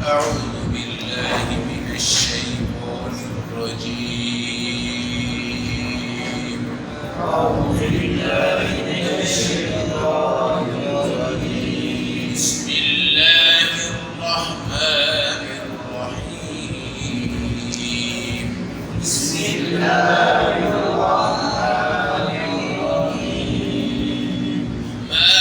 أعوذ بالله من الشيطان الرجيم. أعوذ بالله من الشيطان الرجيم. بسم الله الرحمن الرحيم. بسم الله الرحمن الرحيم. ما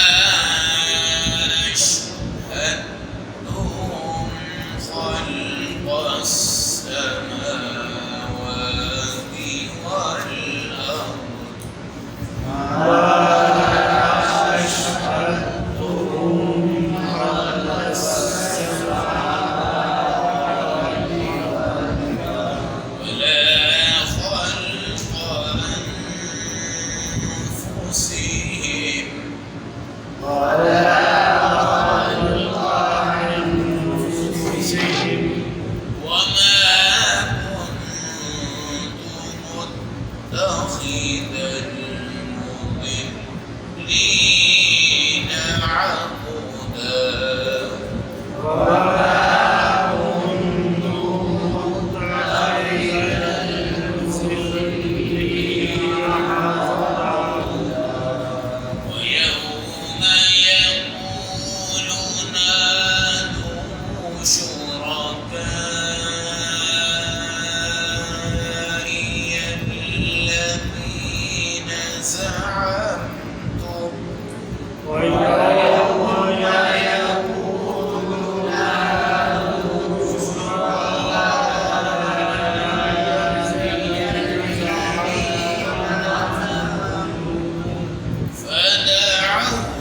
أشهدتهم خلق السماوات والأرض المضلين عضدا. ويوم يقول نادوا شركائي الذين زعمتم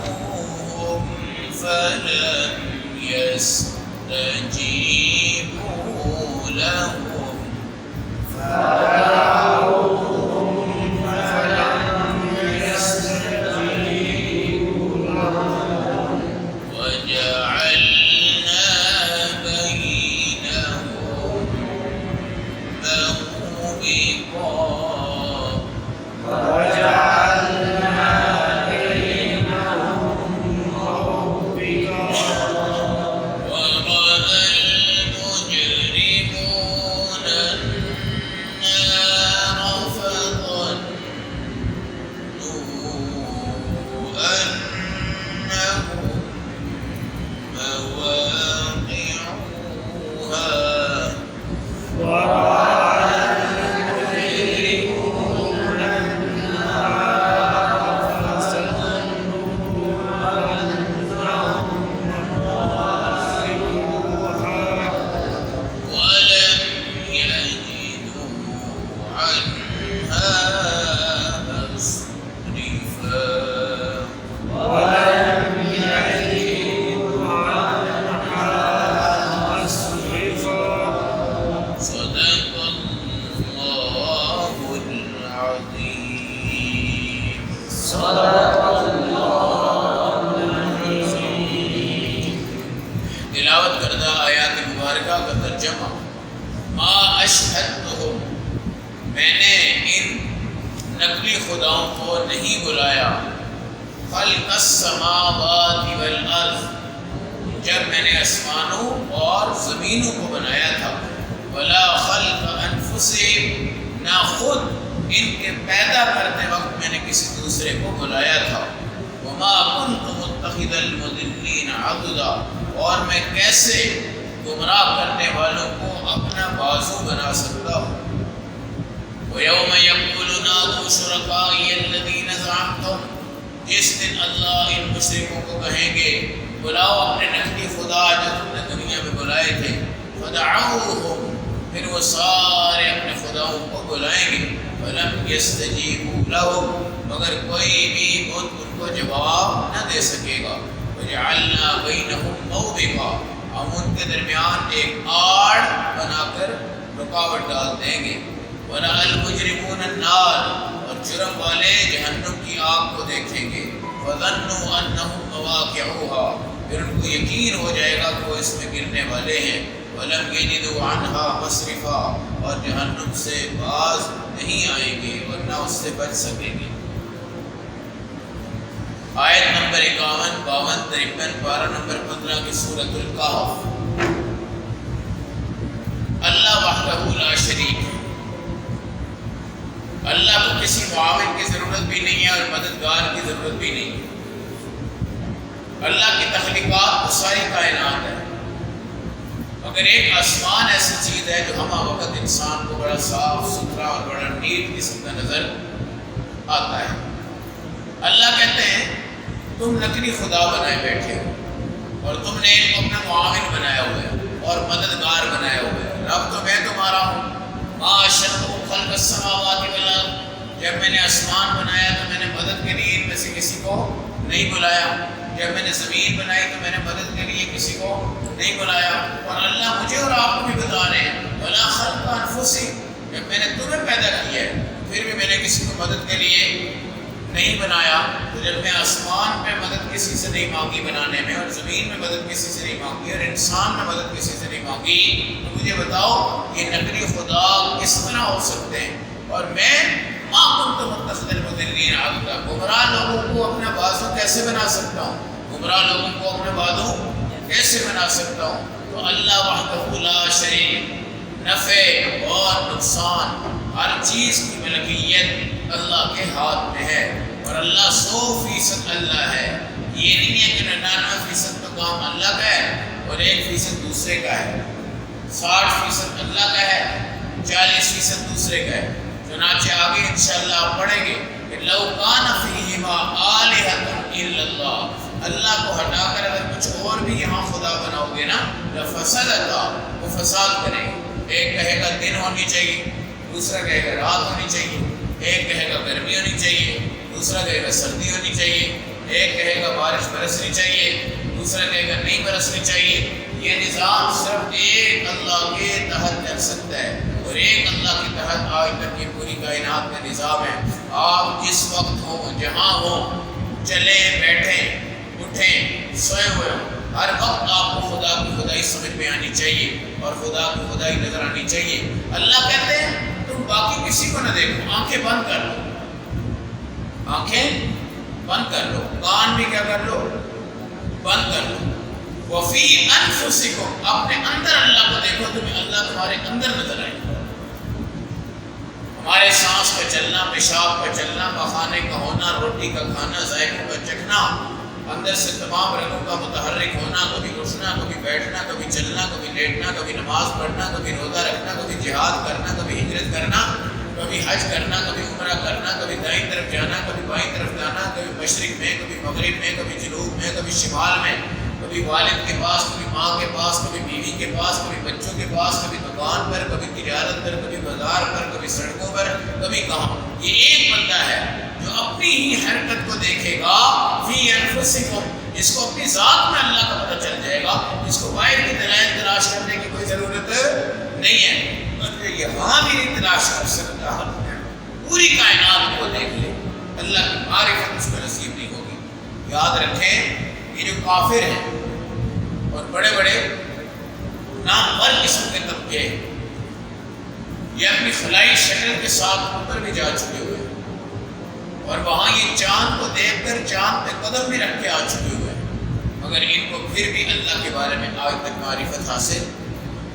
فدعوهم فلم يستجيبوا لهم وجعلنا بينهم موبقا. ورأى المجرمون النار فظنوا أنهم مواقعوها. ولم يجدوا عنها مصرفا. صدق الله العظيم. تلاوت کردہ آیات مبارکہ کا ترجمہ. ما اشہدتہم، میں نے ان نقلی خداؤں کو نہیں بلایا. خلق السماوات والارض، جب میں نے آسمانوں اور زمینوں کو بنایا تھا. ولا خلق انفسہم، نہ خود ان کے پیدا کرتے وقت میں نے کسی دوسرے کو بلایا تھا. وما كنت متخذ المضلین عضدا، اور میں کیسے گمراہ کرنے والوں کو اپنا بازو بنا سکتا ہوں. وَيَوْمَ يَقُولُ نَادُوا شُرَكَائِيَ الَّذِينَ زَعَمْتُمْ، جس دن اللہ ان مشرکوں کو کہیں گے بلاؤ اپنے نقلی خدا جو تم نے دنیا میں بلائے تھے. فَدَعَوْهُمْ، پھر وہ سارے اپنے خداؤں کو بلائیں گے. فَلَمْ يَسْتَجِيبُوا لَهُمْ، مگر کوئی بھی بت ان کو جواب نہ دے سکے گا. وَجَعَلْنَا بَيْنَهُمْ مَوْبِقًا، ہم ان کے درمیان ایک آڑ بنا کر رکاوٹ ڈال دیں گے. وَرَأَى الْمُجْرِمُونَ النَّارَ، اور جرم والے جہنم کی آگ کو دیکھیں گے. فَظَنُّوا أَنَّهُمْ مَوَاقِعُوهَا، پھر ان کو یقین ہو جائے گا کہ وہ اس میں گرنے والے ہیں. وَلَمْ يَجِدُوا عَنْهَا مَصْرِفًا، اور جہنم سے باز نہیں آئیں گے اور نہ اس سے بچ سکیں گے. آیت نمبر 51، 52، 53، پارہ نمبر 15 کی سورۃ الکہف. اللہ وحدہ لا شریک ہے، اللہ کو کسی معاون کی ضرورت بھی نہیں ہے اور مددگار کی ضرورت بھی نہیں ہے۔ اللہ کی تخلیقات تو ساری کائنات ہے، مگر ایک آسمان ایسی چیز ہے جو ہمہ وقت انسان کو بڑا صاف ستھرا اور بڑا نیٹ قسم کا نظر آتا ہے۔ اللہ کہتے ہیں تم نقلی خدا بنائے بیٹھے ہو اور تم نے ان کو اپنا معاون بنایا ہوا ہے اور مددگار بنایا ہوا ہے۔ رب تو میں تمہارا ہوں، ما اشهدتهم خلق السماوات والارض، جب میں نے آسمان بنایا تو میں نے مدد کے لیے ان میں سے کسی کو نہیں بلایا، جب میں نے زمین بنائی تو میں نے مدد کے لیے کسی کو نہیں بلایا۔ اور اللہ مجھے اور آپ کو بھی بتا رہے ہیں وَلَا خَلْقَ أَنفُسِهِمْ، جب میں نے تمہیں پیدا کیا ہے پھر بھی میں نے کسی کو مدد کے لیے نہیں بنایا۔ تو جب میں آسمان پہ مدد کسی سے نہیں مانگی بنانے میں، اور زمین میں مدد کسی سے نہیں مانگی، اور انسان میں مدد کسی سے نہیں مانگی، تو مجھے بتاؤ یہ نقلی خدا کس طرح ہو سکتے ہیں؟ اور میں ما كنت متخذ المضلين عضدا، گمراہ لوگوں کو اپنا بازو کیسے بنا سکتا ہوں؟ گمراہ لوگوں کو اپنا بازو کیسے بنا سکتا ہوں؟ تو اللہ وحدہ لا شریک، نفع اور نقصان ہر چیز کی ملکیت اللہ کے ہاتھ میں ہے، اور اللہ 100% اللہ ہے۔ یہ نہیں ہے کہ 99% تو کام اللہ کا ہے اور 1% دوسرے کا ہے، 60% اللہ کا ہے، 40% دوسرے کا ہے۔ چنانچہ آگے انشاءاللہ آپ پڑھیں گے کہ لو کان فیہما آلہۃ الا اللہ، اللہ کو ہٹا کر اگر کچھ اور بھی یہاں خدا بناؤ گے نا لفسدتا، وہ فساد کریں گے۔ ایک کہے گا دن ہونی چاہیے، دوسرا کہے گا رات ہونی چاہیے، ایک کہے گا گرمی ہونی چاہیے، دوسرا کہے گا سردی ہونی چاہیے، ایک کہے گا بارش برسنی چاہیے، دوسرا کہے گا نہیں برسنی چاہیے۔ یہ نظام صرف ایک اللہ کے تحت چل سکتا ہے، اور ایک اللہ کے تحت آج تک یہ پوری کائنات کا نظام ہے۔ آپ جس وقت ہوں جہاں ہوں، چلیں بیٹھیں اٹھیں سوئے ہوئے ہوں، ہر وقت آپ کو خدا کی خدائی سمجھ میں آنی چاہیے اور خدا کی خدائی نظر آنی چاہیے۔ اللہ کہتے ہیں تم باقی کسی کو نہ دیکھو، آنکھیں بند کر لو، آنکھیں بند کر لو، کان بھی کیا کر لو، بند کر لو۔ وفی انفسکم، اپنے اندر اللہ کو دیکھو، تمہیں اللہ تمہارے اندر نظر آئے۔ ہمارے سانس کا چلنا، پیشاب کا چلنا، پخانے کا ہونا، روٹی کا کھانا، ذائقوں کا چکھنا، اندر سے تمام رگوں کا متحرک ہونا، کبھی اٹھنا، کبھی بیٹھنا، کبھی چلنا، کبھی لیٹنا، کبھی نماز پڑھنا، کبھی روزہ رکھنا، کبھی جہاد کرنا، کبھی ہجرت کرنا، کبھی حج کرنا، کبھی عمرہ کرنا، کبھی دائیں طرف جانا، کبھی بائیں طرف جانا، کبھی مشرق میں، کبھی مغرب میں، کبھی جنوب میں، کبھی شمال میں، کبھی والد کے پاس، کبھی ماں کے پاس، کبھی بیوی کے پاس، کبھی بچوں کے پاس، کبھی دکان پر، کبھی تجارت پر، کبھی بازار پر، کبھی سڑکوں پر، کبھی کہاں۔ یہ ایک بندہ ہے جو اپنی ہی حرکت کو دیکھے گا، فی انفسکم، اس کو اپنی ذات میں اللہ کا پتہ چل جائے گا، اس کو باہر کی دلائل تلاش کرنے کی کوئی ضرورت نہیں ہے، بلکہ یہاں بھی نہیں تلاش کر سکتا، پوری کائنات کو دیکھ لے، اللہ کی معرفت اس کو نصیب نہیں ہوگی۔ یاد رکھیں یہ جو کافر ہیں اور بڑے بڑے نامور قسم کے طبقے ہیں، یہ اپنی خلائی شکل کے ساتھ اوپر بھی جا چکے ہوئے ہیں، اور وہاں یہ چاند کو دیکھ کر چاند پہ قدم بھی رکھ کے آ چکے ہوئے ہیں، مگر ان کو پھر بھی اللہ کے بارے میں آج تک معرفت حاصل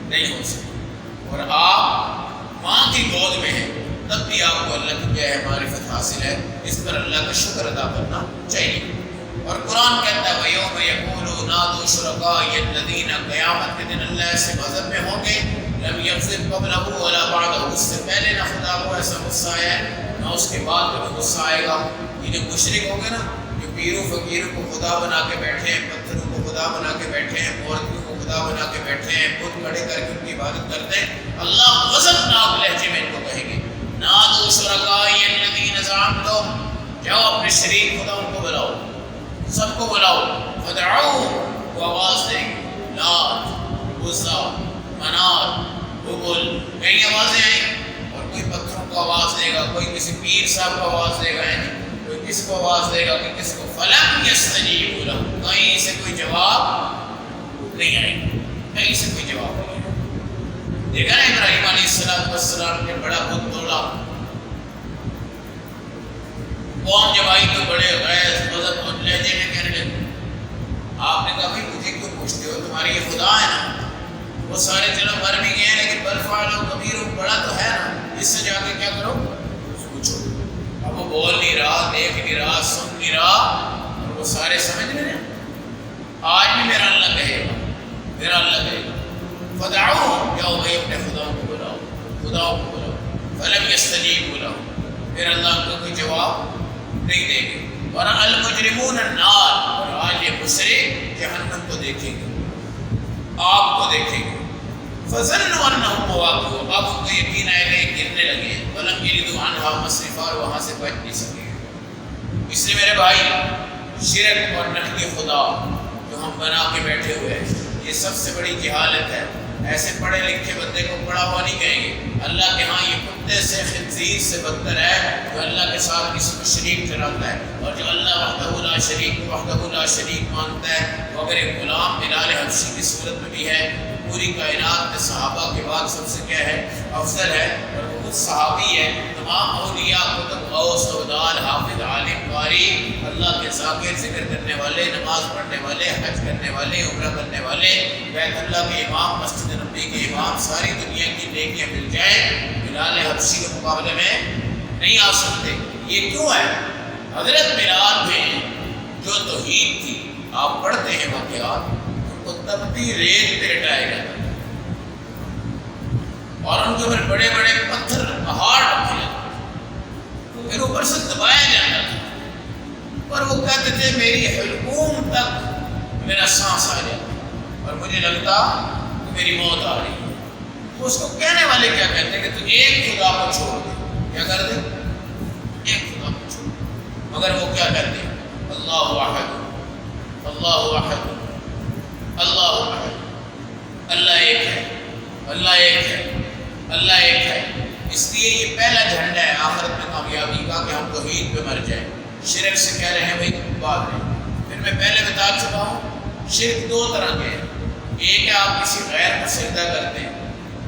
نہیں ہو سکی۔ اور آپ ماں کی گود میں ہیں تب بھی آپ کو اللہ کی کیا ہے معرفت حاصل ہے، اس پر اللہ کا شکر ادا کرنا چاہیے۔ اور قرآن کہتا ہے وَيَوْمَ يَقُولُ نَادُوا شُرَكَائِيَ الَّذِينَ، قیامت کے دن اللہ ایسے غضب میں ہوں گے لم يغضب قبلہ ولا بعدہ، اس سے پہلے نہ خدا کو ایسا غصہ آیا ہے نہ اس کے بعد کبھی غصہ آئے گا۔ یہ جو مشرک ہوں گے نا، جو پیروں فقیروں کو خدا بنا کے بیٹھے ہیں، پتھروں کو خدا بنا کے بیٹھے ہیں، مورتیوں کو خدا بنا کے بیٹھے ہیں، بت کھڑے کر کے ان کی عبادت کرتے ہیں، اللہ غضبناک لہجے میں ان کو کہیں گے نَادُوا شُرَكَائِيَ الَّذِينَ زَعَمْتُمْ، جاؤ اپنے شریک خداؤں کو بلاؤ، سب کو بلاؤ، فَدْعُوهُمْ، وہ آواز دیں گے، لات، عزیٰ، منات، حبل، کئی آوازیں آئیں، اور کوئی پتھروں کو آواز دے گا، کوئی کسی پیر صاحب کو آواز دے گا، کوئی کس کو آواز دے گا کہ کس کو، فَلَمْ يَسْتَجِيبُوا لَهُ، کہیں سے کوئی جواب نہیں آئے گا، کہیں سے کوئی جواب نہیں آئے گا۔ دیکھا نا ابراہیم علیہ السلام نے بڑا بت توڑا، قوم جب آئی تو بڑے غیظ غضب اور لہجے میں کہنے لگے، آپ نے کہا بھائی مجھے کیوں پوچھتے ہو، تمہاری یہ خدا ہے نا، وہ سارے چلو مر بھی گئے ہیں لیکن بل فعلوا کبیرہم بڑا تو ہے نا، اس سے جا کے کیا کرو پوچھو۔ اب وہ بول نہیں رہا، دیکھ نہیں رہا، سن نہیں رہا، اور وہ سارے سمجھ رہے ہیں۔ آج بھی میرا اللہ کہے گا، میرا اللہ کہے گا فدعوہم، جاؤ بھائی اپنے خداؤں کو بلاؤ، خداؤں کو بلاؤ، فلم یستجیبوا لہم، پھر اللہ ان کو کوئی جواب نہیں دیں گے۔ اور المجرمون النار، اور آج یہ مشرک جہنم کو دیکھیں گے، آگ کو دیکھیں گے۔ فظنوا انہم مواقعون، اب ان کو یقین آئے گا یہ گرنے لگے، ولم یجدوا عنہا مصرفا، اور وہاں سے بچ نہیں سکے۔ اس لیے میرے بھائی، شرک اور نقل خدا جو ہم بنا کے بیٹھے ہوئے ہیں، یہ سب سے بڑی جہالت ہے۔ ایسے پڑھے لکھے بندے کو پڑھا ہوا نہیں کہیں گے، اللہ کے ہاں یہ کتے سے خنزیر سے بدتر ہے جو اللہ کے ساتھ کسی کو شریک ٹھہراتا ہے، اور جو اللہ وحدہ لا شریک مانتا ہے، وہ اگر ایک غلام بلال حبشی کی صورت میں بھی ہے، پوری کائنات میں صحابہ کے بعد سب سے کیا ہے افضل ہے، اور وہ خود صحابی ہے۔ تمام اولیاء کتب غوث ابدال حافظ عالم قاری، اللہ کے ذاکر ذکر کرنے والے، نماز پڑھنے والے، حج کرنے والے، عمرہ کرنے والے، بیت اللہ کے امام، مسجد نبی کے امام، ساری دنیا کی نیکیاں مل جائیں، بلال حبشی کے مقابلے میں نہیں آ سکتے۔ یہ کیوں ہے؟ حضرت بلال میں جو توحید تھی، آپ پڑھتے ہیں واقعات، ان کو تبتی ریت پہ لٹایا گیا تھا، اور ان کے اوپر بڑے بڑے پتھر پہاڑ رکھے جاتے تھے، پھر اوپر سے دبایا جاتا تھا، اور وہ کہتے تھے میری حلقوم تک میرا سانس آ جاتا اور مجھے لگتا کہ میری موت آ رہی ہے۔ تو اس کو کہنے والے کیا کہتے ہیں کہ تو ایک خدا کو چھوڑ دے، کیا کر دے؟ ایک خدا کو چھوڑ دے۔ مگر وہ کیا کہتے ہیں؟ اللہ احد، اللہ احد، اللہ احد، اللہ ایک ہے، اللہ ایک ہے، اللہ ایک ہے۔ اس لیے یہ پہلا جھنڈا ہے آخرت میں کامیابی کا کہ ہم توحید پہ مر جائیں۔ شرک سے کہہ رہے ہیں بھائی بعد میں، پھر میں پہلے بتا چکا ہوں شرک دو طرح کے ہیں، ایک ہے آپ کسی غیر کو سجدہ کرتے ہیں،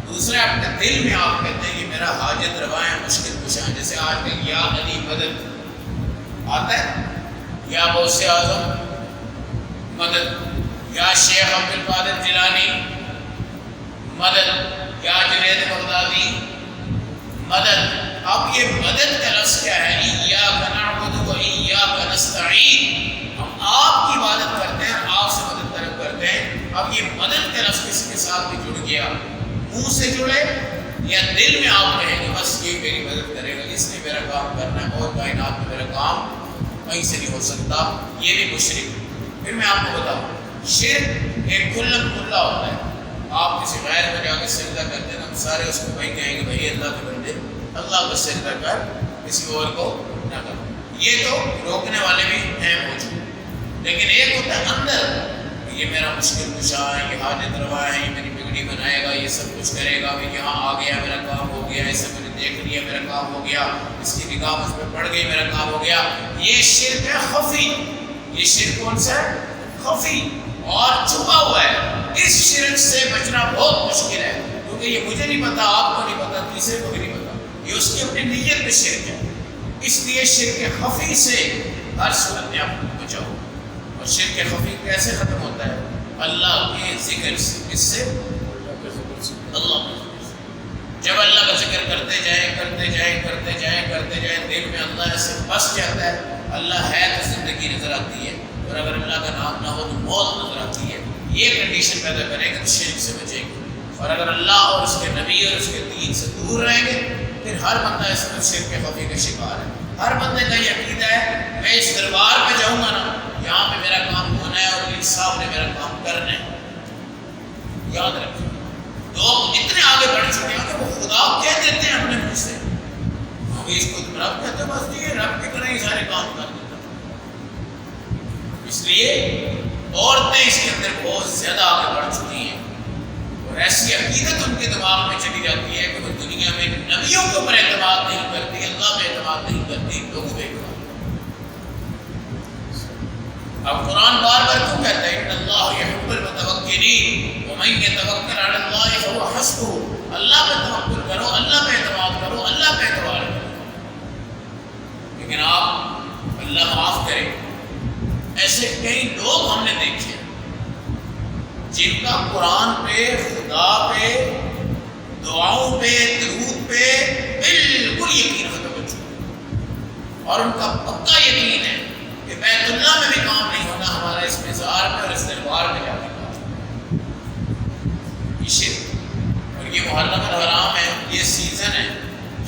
دوسرا اپنے دل میں آپ کہتے ہیں کہ میرا حاجت روا ہے، مشکل کشا ہے، جیسے آج کل یا علی مدد آتا ہے، یا غوث اعظم مدد، یا شیخ عبد القادر جیلانی مدد، یا جنید بغدادی مدد۔ اب یہ مدد کا لفظ کیا ہے؟ ایاک نعبد و ایاک نستعین، ہم آپ کی عبادت کرتے ہیں، آپ سے مدد طلب کرتے ہیں۔ اب یہ مدد کا لفظ کسی کے ساتھ بھی جڑ گیا، منہ سے جڑے یا دل میں آپ کہیں کہ بس یہ میری مدد کرے گا، اس نے میرا کام کرنا ہے، اور کائنات میں میرا کام کہیں سے نہیں ہو سکتا، یہ بھی مشرک۔ پھر میں آپ کو بتاؤں، شرک ایک کھلم کھلا ہوتا ہے، آپ کسی غیر کو جا کے سجدہ کرتے ہیں، ہم سارے اس کو وہی کہیں گے بھائی اللہ کے بندے اللہ کو سجدہ کر، کسی اور کو نہ کر۔ یہ تو روکنے والے بھی ہیں موجود، لیکن ایک ہوتا ہے اندر، یہ میرا مشکل کشا ہے، یہ حاجت روا ہے، یہ میری بگڑی بنائے گا، یہ سب کچھ کرے گا، میں یہاں آ گیا میرا کام ہو گیا، اسے میں نے دیکھ لیا میرا کام ہو گیا، اس کی نگاہ مجھ پہ پڑ گئی میرا کام ہو گیا۔ یہ شرک ہے خفی، یہ شرک کون سا ہے؟ خفی اور چھپا ہوا ہے۔ اس شرک سے بچنا بہت مشکل ہے، کیونکہ یہ مجھے نہیں پتا، آپ کو نہیں پتا، تیسرے کو بھی نہیں پتا، یہ اس کی اپنی نیت میں شرک ہے۔ اس لیے شرک خفی سے ہر صورت میں آپ کو بچاؤ۔ اور شرک خفی کیسے ختم ہوتا ہے؟ اللہ کے ذکر سے۔ اس سے اللہ کے ذکر سے، جب اللہ کا ذکر کرتے جائیں کرتے جائیں کرتے جائیں کرتے جائیں، دل میں اللہ سے بس جاتا ہے۔ اللہ ہے تو زندگی نظر آتی ہے، اور اگر اللہ کا نام نہ ہو تو موت نظر آتی ہے۔ یہ کنڈیشن پیدا کریں گے تو شرک سے بچیں گے، اور اگر اللہ اور اس کے نبی اور اس کے دین سے دور رہیں گے پھر ہر بندہ اس میں شرک کے خفی کا شکار ہے۔ ہر بندے کا یہ عقیدہ ہے میں اس دربار پہ جاؤں گا نا، یہاں پہ میرا کام ہونا ہے اور اس صاحب نے میرا کام کرنا ہے۔ یاد رکھیں، لوگ اتنے آگے بڑھ چکے ہیں کہ وہ خدا کہہ دیتے ہیں اپنے منہ سے، ہم اس کو تم رب کہتے بس یہ رب کی طرح ہی سارے کام کر دیتا۔ اس لیے عورتیں اس کے اندر بہت زیادہ آگے بڑھ چکی ہیں، اور ایسی عقیدت ان کے دماغ میں چلی جاتی ہے کہ وہ دنیا میں نبیوں کے اوپر اعتماد نہیں کرتی، اللہ پہ اعتماد نہیں کرتی، لوگوں پہ اعتماد کرتی۔ اب قرآن بار بار کیوں کہتا ہے ان اللہ یحب المتوکلین ومن یتوکل علی اللہ فہو حسبہ، اللہ پہ توکل کرو، اللہ پہ اعتماد کرو، اللہ پہ اعتبار کرو۔ لیکن آپ اللہ معاف کرے، ایسے کئی لوگ ہم نے دیکھے جن کا قرآن پہ خدا پہ، دعاؤں پہ، درود پہ بالکل یقین ختم ہو چکا ہے، اور ان کا پکا یقین ہے کہ بیت اللہ میں بھی کام نہیں ہونا ہمارا، اس مزار میں اور استغفار میں جا کے کام۔ یہ شرک، اور یہ محرم الحرام ہے، یہ سیزن ہے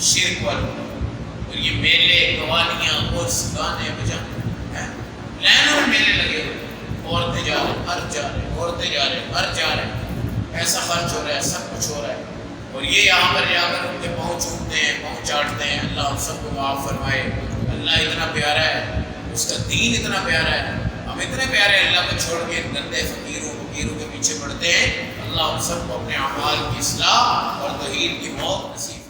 شرک والا، اور یہ میلے، قوالیاں، عرس، گانے بجانے ہیں، لینوں میں میلے لگے ہوئے، عورتیں جا رہے ہیں، مرد جا رہے ہیں، عورتیں جا رہے ہیں، مرد جا رہے ہیں، پیسہ خرچ ہو رہا ہے، سب کچھ ہو رہا ہے، اور یہ یہاں پر جا کر ان کے پاؤں چومتے ہیں، پاؤں چاٹتے ہیں۔ اللہ ہم سب کو معاف فرمائے۔ اللہ اتنا پیارا ہے، اس کا دین اتنا پیارا ہے، ہم اتنے پیارے اللہ کو چھوڑ کے گندے فقیروں کے پیچھے پڑتے ہیں۔ اللہ ہم سب کو اپنے اعمال کی اصلاح اور توحید کی موت نصیب